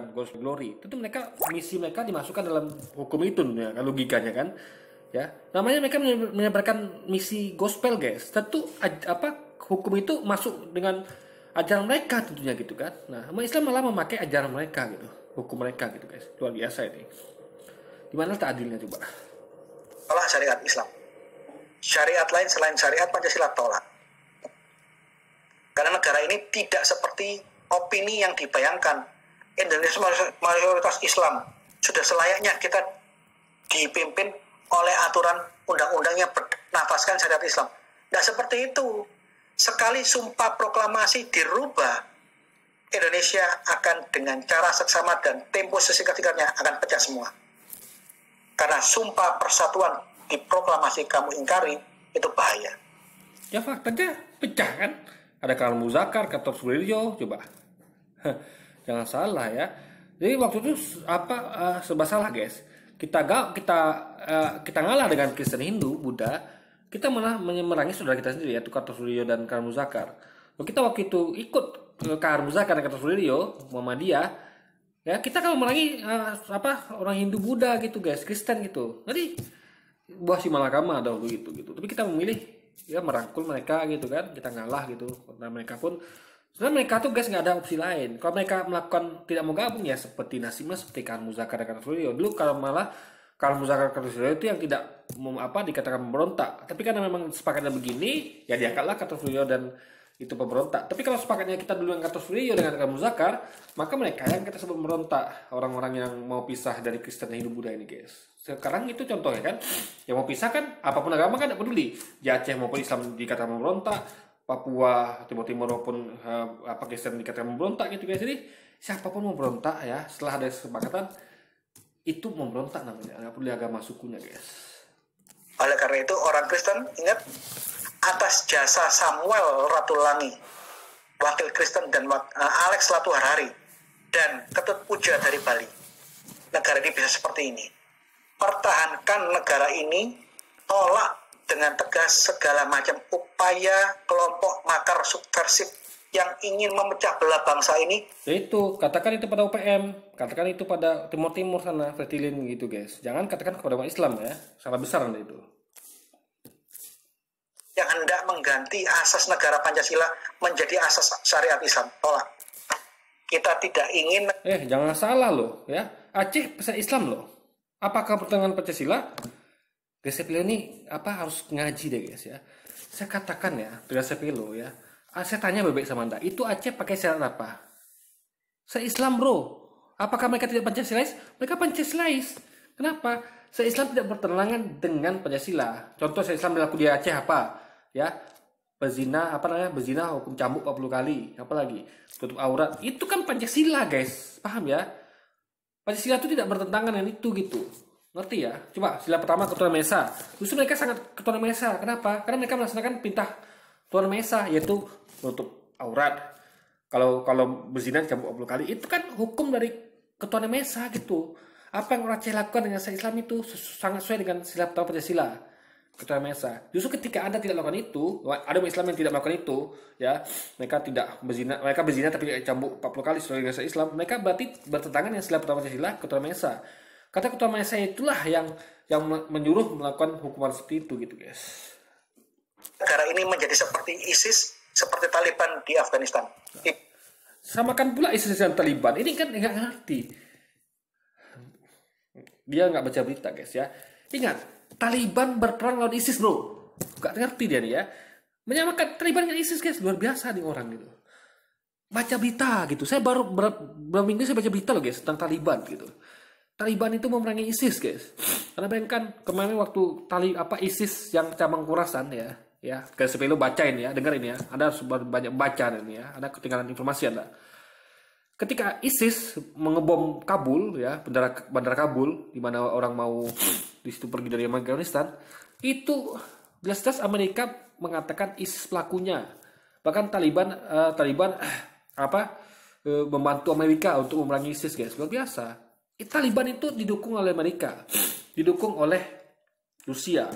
bukan gospel glory. Tentu mereka misi mereka dimasukkan dalam hukum itu ya, logikanya kan. Ya, namanya mereka menyebarkan misi gospel, guys. Tentu hukum itu masuk dengan ajaran mereka tentunya gitu kan. Nah, umat Islam malah memakai ajaran mereka gitu, hukum mereka gitu, guys. Luar biasa ini. Gimana tak adilnya coba? Tolak syariat Islam. Syariat lain selain syariat Pancasila tolak. Karena negara ini tidak seperti opini yang dibayangkan. Indonesia mayoritas Islam. Sudah selayaknya kita dipimpin oleh aturan undang-undang yang bernafaskan syariat Islam. Tidak seperti itu. Sekali sumpah proklamasi dirubah, Indonesia akan dengan cara seksama dan tempo sesingkat-singkatnya akan pecah semua. Karena sumpah persatuan di proklamasi kamu ingkari, itu bahaya. Ya faktanya pecah kan? Ada Karl Muzakar, Gatot Subrojo, coba. Jangan salah ya. Jadi waktu itu serba salah, guys. Kita ngalah dengan Kristen, Hindu, Buddha. Kita malah memerangi saudara kita sendiri, yaitu Gatot Subrojo dan Karl Muzakar. Kita waktu itu ikut Karl Muzakar dan Gatot Subrojo, Muhammadiyah. Ya, kita kalau memerangi orang Hindu, Buddha gitu, guys, Kristen gitu. Jadi buah si malakama dahulu gitu. Tapi kita memilih ya merangkul mereka gitu kan, kita ngalah gitu. Karena mereka pun sebenarnya mereka tuh, guys, nggak ada opsi lain. Kalau mereka melakukan tidak mau gabung ya seperti nasibnya seperti Karl Muzakar dan Gatot Subrojo. Dulu kalau malah Karl Muzakar dan Gatot Subrojo itu yang tidak dikatakan memberontak. Tapi karena memang sepakatnya begini, ya diangkatlah Gatot Subrojo dan itu pemberontak. Tapi kalau sepakatnya kita dulu yang Gatot Subrojo dengan Karl Muzakar, maka mereka yang kita sebut memberontak, orang-orang yang mau pisah dari Kristen dan Hindu Buddha ini, guys. Sekarang itu contohnya kan, yang mau pisah kan apapun agama kan tidak peduli. Di Aceh maupun Islam dikatakan memberontak, Papua, Timur maupun Kristen dikatakan memberontak gitu, guys. Jadi siapapun memberontak ya, setelah ada kesepakatan itu memberontak namanya, nggak peduli agama sukunya, guys. Oleh karena itu orang Kristen ingat, atas jasa Samuel Ratulangi, wakil Kristen, dan Alex Latu Harari, dan Ketut Puja dari Bali, negara ini bisa seperti ini. Pertahankan negara ini, tolak dengan tegas segala macam upaya kelompok makar subversif yang ingin memecah belah bangsa ini. Itu katakan itu pada UPM, katakan itu pada Timur sana, Fretilin gitu, guys. Jangan katakan kepada umat Islam ya, salah besar Anda itu. Yang hendak mengganti asas negara Pancasila menjadi asas syariat Islam, tolak. Kita tidak ingin. Jangan salah loh ya, Aceh pesan Islam loh. Apakah pertengahan Pancasila? Gesepilo ini harus ngaji deh, guys ya. Saya katakan ya, Gesepilo ya. Saya tanya bebek sama Anda, itu Aceh pakai syarat apa? Saya Islam, bro. Apakah mereka tidak Pancasilais? Mereka Pancasilais. Kenapa? Saya Islam tidak bertentangan dengan Pancasila. Contoh saya Islam berlaku di Aceh apa? Ya, berzina hukum cambuk 40 kali, apalagi tutup aurat. Itu kan Pancasila, guys. Paham ya? Pancasila itu tidak bertentangan dengan itu gitu. Ngerti ya? Coba sila pertama ketuhanan Maha Esa. Justru mereka sangat ketuhanan Maha Esa. Kenapa? Karena mereka melaksanakan perintah Tuhan Maha Esa, yaitu menutup aurat. Kalau berzina cambuk 40 kali, itu kan hukum dari ketuhanan Maha Esa gitu. Apa yang orang Aceh lakukan dengan Islam itu sangat sesuai dengan sila pertama Pancasila, ketuhanan Maha Esa. Justru ketika Anda tidak melakukan itu, ada Islam yang tidak melakukan itu, ya, mereka berzina tapi cambuk 40 kali sesuai dengan Islam, mereka berarti bertentangan dengan sila pertama Pancasila, ketuhanan Maha Esa. Kata ketuhanan Maha Esa itulah yang menyuruh melakukan hukuman seperti itu gitu, guys. Negara ini menjadi seperti ISIS, seperti Taliban di Afghanistan. Samakan pula ISIS dan Taliban. Ini kan nggak ngerti. Dia nggak baca berita, guys ya. Ingat, Taliban berperang lawan ISIS, bro. Nggak ngerti dia nih ya. Menyamakan Taliban dengan ISIS, guys. Luar biasa nih orang gitu. Baca berita gitu. Saya baru berapa minggu saya baca berita loh, guys, tentang Taliban gitu. Taliban itu memerangi ISIS, guys. Karena bayangkan kemarin waktu ISIS yang cabang Khurasan ya, Gesepilo bacain ya, dengerin ya. Anda harus banyak baca ini ya. Ada ketinggalan informasi Anda. Ketika ISIS mengebom Kabul ya, bandara Kabul, di mana orang mau di situ pergi dari Afghanistan, itu jelas-jelas Amerika mengatakan ISIS pelakunya. Bahkan Taliban membantu Amerika untuk memerangi ISIS, guys. Luar biasa. Taliban itu didukung oleh Amerika, didukung oleh Rusia.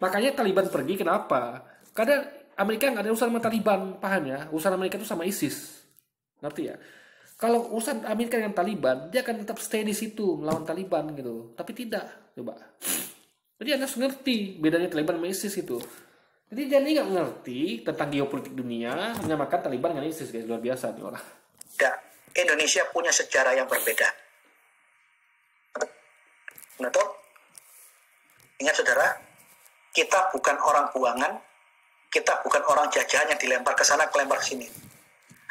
Makanya Taliban pergi, kenapa? Karena Amerika nggak ada urusan sama Taliban, paham ya? Urusan Amerika itu sama ISIS, ngerti ya? Kalau urusan Amerika dengan Taliban, dia akan tetap stay di situ melawan Taliban gitu. Tapi tidak, coba. Jadi Anda harus ngerti bedanya Taliban sama ISIS itu. Jadi dia nggak ngerti tentang geopolitik dunia, menyamakan Taliban dengan ISIS, guys. Luar biasa nih orang. Ya, Indonesia punya sejarah yang berbeda. Betul? Ingat saudara, kita bukan orang buangan, kita bukan orang jajahan yang dilempar ke sana, kelempar ke sini.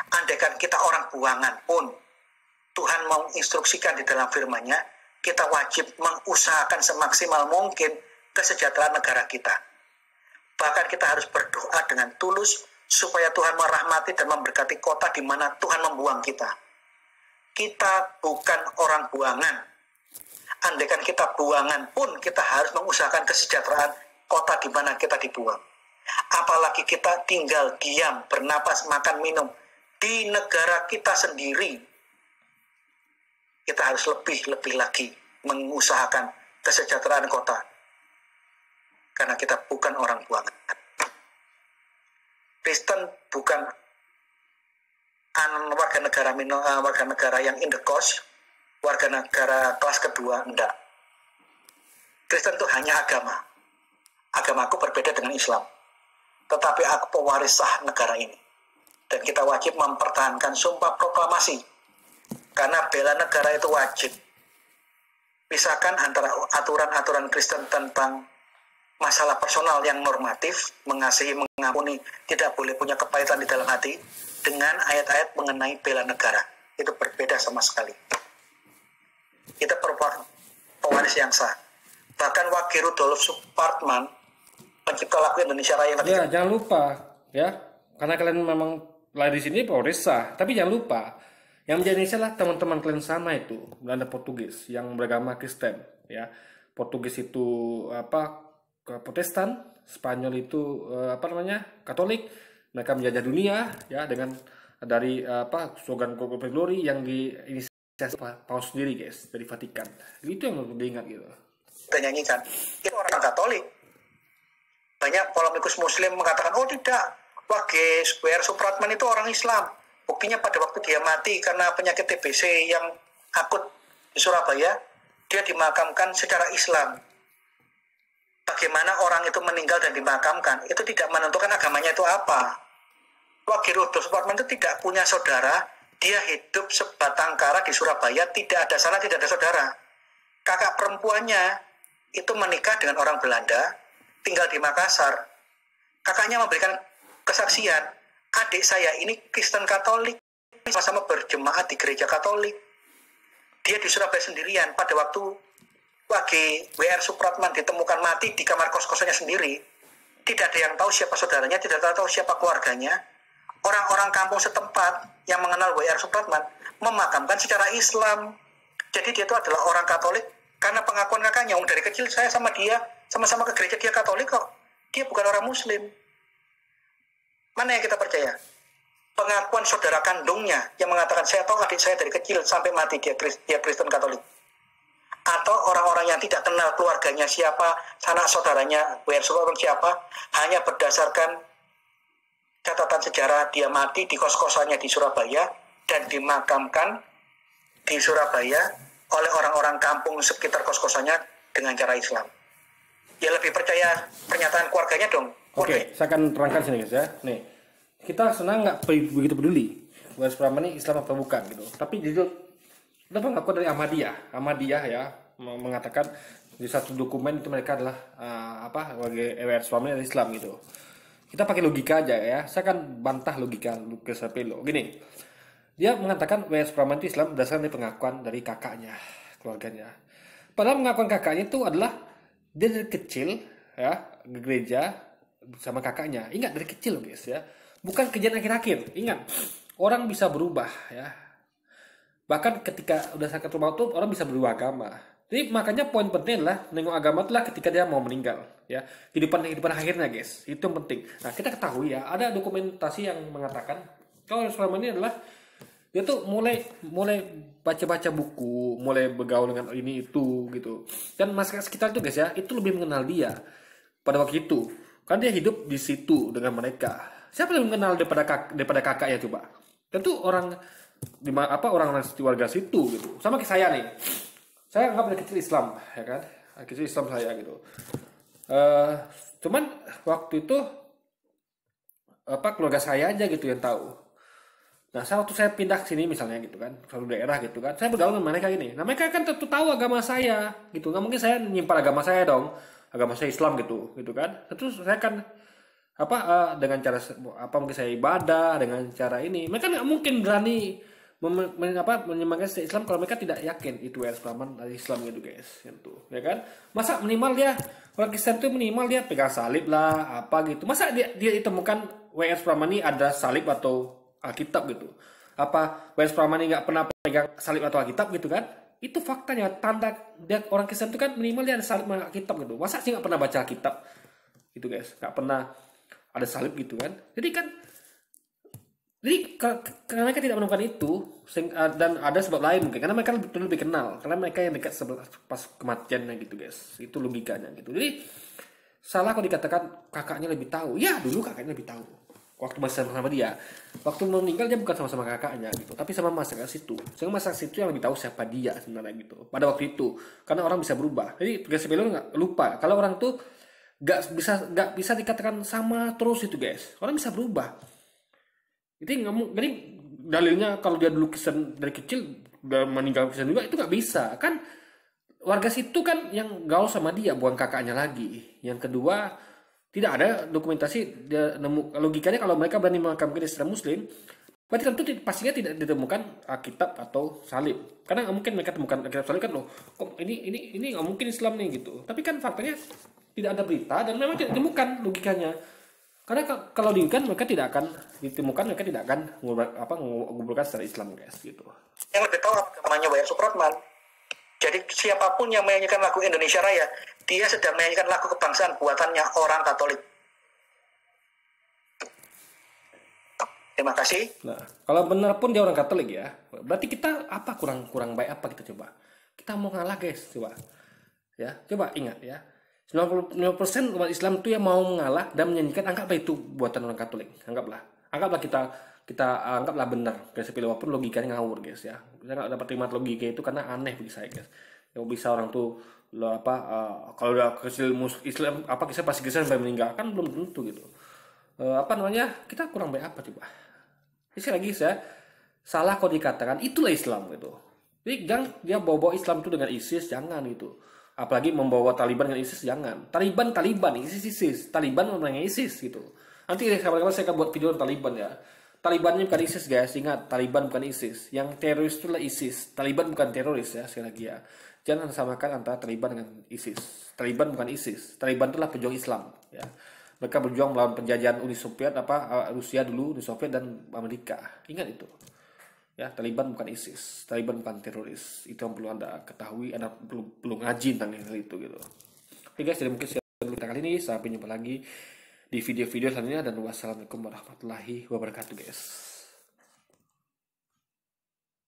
Andaikan kita orang buangan pun, Tuhan mau instruksikan di dalam firman-Nya, kita wajib mengusahakan semaksimal mungkin kesejahteraan negara kita. Bahkan kita harus berdoa dengan tulus supaya Tuhan merahmati dan memberkati kota di mana Tuhan membuang kita. Kita bukan orang buangan. Andaikan kita buangan pun, kita harus mengusahakan kesejahteraan kota di mana kita dibuang. Apalagi kita tinggal diam, bernapas, makan, minum di negara kita sendiri. Kita harus lebih lagi mengusahakan kesejahteraan kota. Karena kita bukan orang buangan. Kristen bukan warga negara yang in the coast, warga negara kelas kedua, enggak. Kristen itu hanya agama. Agamaku berbeda dengan Islam. Tetapi aku pewaris sah negara ini. Dan kita wajib mempertahankan sumpah proklamasi. Karena bela negara itu wajib. Pisahkan antara aturan-aturan Kristen tentang masalah personal yang normatif, mengasihi, mengampuni, tidak boleh punya kepahitan di dalam hati, dengan ayat-ayat mengenai bela negara. Itu berbeda sama sekali. Kita pewaris yang sah. Bahkan Wage Rudolf Supratman, pencipta lagu Indonesia Raya. Ya, jangan lupa ya, karena kalian memang lahir di sini pewaris sah, tapi jangan lupa yang menjadi Indonesia lah teman-teman kalian sama itu Belanda Portugis yang beragama Kristen ya. Portugis itu Protestan, Spanyol itu Katolik. Mereka menjajah dunia ya dengan dari slogan Corpus Glory yang diinisiasi Paus sendiri, guys, dari Vatikan. Itu yang perlu diingat gitu. Kita nyanyikan, itu orang Katolik. Banyak polemikus Muslim mengatakan, oh tidak, Wage Supratman itu orang Islam. Buktinya pada waktu dia mati karena penyakit TBC yang akut di Surabaya, dia dimakamkan secara Islam. Bagaimana orang itu meninggal dan dimakamkan, itu tidak menentukan agamanya itu apa. Wage Rudolf Supratman itu tidak punya saudara, dia hidup sebatang kara di Surabaya, tidak ada sanak, tidak ada saudara. Kakak perempuannya itu menikah dengan orang Belanda, tinggal di Makassar. Kakaknya memberikan kesaksian, adik saya ini Kristen Katolik, sama-sama berjemaat di gereja Katolik. Dia di Surabaya sendirian pada waktu Wage W.R. Supratman ditemukan mati di kamar kos-kosannya sendiri. Tidak ada yang tahu siapa saudaranya, tidak tahu siapa keluarganya. Orang-orang kampung setempat yang mengenal W.R. Supratman memakamkan secara Islam. Jadi dia itu adalah orang Katolik karena pengakuan kakaknya. Dari kecil saya sama dia, sama-sama ke gereja, dia Katolik kok. Dia bukan orang Muslim. Mana yang kita percaya? Pengakuan saudara kandungnya yang mengatakan saya tahu adik saya dari kecil sampai mati dia Kristen Katolik. Atau orang-orang yang tidak kenal keluarganya siapa, sanak saudaranya W.R. Supratman siapa, hanya berdasarkan catatan sejarah dia mati di kos-kosannya di Surabaya dan dimakamkan di Surabaya oleh orang-orang kampung sekitar kos-kosannya dengan cara Islam. Ya lebih percaya pernyataan keluarganya dong. Oke, saya akan terangkan sini guys ya. Nih, kita senang nggak begitu peduli W.R. Supratman ini Islam apa bukan gitu. Tapi jujur, kita pengakuan dari Ahmadiyah ya mengatakan di satu dokumen itu mereka adalah W.R. Supratman dari Islam gitu. Kita pakai logika aja ya. Saya akan bantah logika Lucas Apelo. Gini, dia mengatakan W.R. Supratman itu Islam berdasarkan dari pengakuan dari kakaknya, keluarganya. Padahal pengakuan kakaknya itu adalah dia dari kecil ya ke gereja bersama kakaknya. Ingat dari kecil guys ya. Bukan kejadian akhir-akhir. Ingat, orang bisa berubah ya. Bahkan ketika udah sakit rumah tuh orang bisa berubah agama. Jadi makanya poin penting adalah nengok agama itulah ketika dia mau meninggal ya. Kehidupan akhirnya guys. Itu yang penting. Nah, kita ketahui ya, ada dokumentasi yang mengatakan kalau selama ini adalah dia tuh mulai baca-baca buku, mulai bergaul dengan ini itu gitu. Dan masyarakat sekitar itu guys ya, itu lebih mengenal dia pada waktu itu. Kan dia hidup di situ dengan mereka. Siapa yang mengenal daripada kakaknya coba? Tentu orang orang warga situ gitu. Sama kayak saya nih, saya anggap dari kecil Islam, ya kan, dari kecil Islam saya gitu. Cuman waktu itu keluarga saya aja gitu yang tahu. Nah, waktu saya pindah ke sini misalnya gitu kan, suatu daerah gitu kan, saya bergaul dengan mereka ini. Nah, mereka kan tentu tahu agama saya gitu. Nggak mungkin saya nyimpan agama saya dong, agama saya Islam gitu, gitu kan. Terus saya kan dengan cara mungkin saya ibadah dengan cara ini. Mereka nggak mungkin berani menyembahkan Islam kalau mereka tidak yakin itu WR Supratman dari Islam gitu guys, gitu ya kan. Masa minimal dia orang Kristen itu minimal dia pegang salib lah apa gitu. Masa dia ditemukan WR Supratman ini ada salib atau Alkitab gitu. Apa WR Supratman ini nggak pernah pegang salib atau Alkitab gitu kan. Itu faktanya, tanda dia orang Kristen itu kan minimal dia ada salib sama Alkitab gitu. Masa sih nggak pernah baca Alkitab gitu guys, nggak pernah ada salib gitu kan. Jadi karena mereka tidak menemukan itu dan ada sebab lain mungkin karena mereka lebih kenal, karena mereka yang dekat pas kematiannya gitu guys. Itu logikanya gitu. Jadi salah kalau dikatakan kakaknya lebih tahu. Ya dulu kakaknya lebih tahu waktu masih sama dia. Waktu meninggal dia bukan sama-sama kakaknya gitu, tapi sama masyarakat situ. Sehingga masyarakat situ yang lebih tahu siapa dia sebenarnya gitu pada waktu itu. Karena orang bisa berubah. Jadi tugas sepele nggak lupa. Kalau orang tuh nggak bisa dikatakan sama terus itu guys. Orang bisa berubah. Jadi dalilnya kalau dia dulu Kristen dari kecil udah meninggal Kristen juga itu nggak bisa kan. Warga situ kan yang gaul sama dia bukan kakaknya lagi. Yang kedua tidak ada dokumentasi dia nemu. Logikanya kalau mereka berani memakamkan Islam Muslim berarti tentu pastinya tidak ditemukan Alkitab atau salib. Karena nggak mungkin mereka temukan Alkitab salib kan loh. Kok ini nggak mungkin Islam nih gitu. Tapi kan faktanya tidak ada berita dan memang tidak ditemukan logikanya. Karena kalau diinginkan mereka tidak akan ditemukan, mereka tidak akan mengumpulkan secara Islam guys gitu. Yang lebih tahu namanya WR Supratman. Jadi siapapun yang menyanyikan lagu Indonesia Raya, dia sedang menyanyikan lagu kebangsaan buatannya orang Katolik. Terima kasih. Nah, kalau benar pun dia orang Katolik ya, berarti kita kurang baik apa kita coba? Kita mau ngalah guys, coba. Ya, coba ingat ya. 95% umat Islam itu yang mau mengalah dan menyanyikan, anggaplah itu buatan orang Katolik. Anggaplah kita anggaplah benar. Prinsip walaupun logikanya ngawur guys ya. Kita nggak dapat terima logika itu karena aneh bagi saya guys. Yang bisa orang tuh kalau udah kecil Islam kisah pasti Kristen sampai meninggal kan belum tentu gitu. Kita kurang baik apa coba? Sekali lagi saya salah kalau dikatakan itulah Islam gitu. Jadi jangan dia bawa Islam itu dengan ISIS, jangan gitu. Apalagi membawa Taliban dengan ISIS, jangan. Taliban, ISIS. Taliban dengan ISIS gitu. Nanti kapan-kapan saya akan buat video tentang Taliban ya. Taliban ini bukan ISIS guys, ingat. Taliban bukan ISIS. Yang teroris itulah ISIS. Taliban bukan teroris ya, sekali lagi ya. Jangan samakan antara Taliban dengan ISIS. Taliban bukan ISIS. Taliban itulah pejuang Islam ya. Mereka berjuang melawan penjajahan Uni Soviet, Rusia dulu, Uni Soviet dan Amerika. Ingat itu. Ya, Taliban bukan ISIS, Taliban bukan teroris. Itu yang perlu Anda ketahui. Anda perlu ngaji tentang hal itu gitu. Oke guys, jadi mungkin kita kali ini. Sampai jumpa lagi di video-video selanjutnya dan wassalamualaikum warahmatullahi wabarakatuh guys.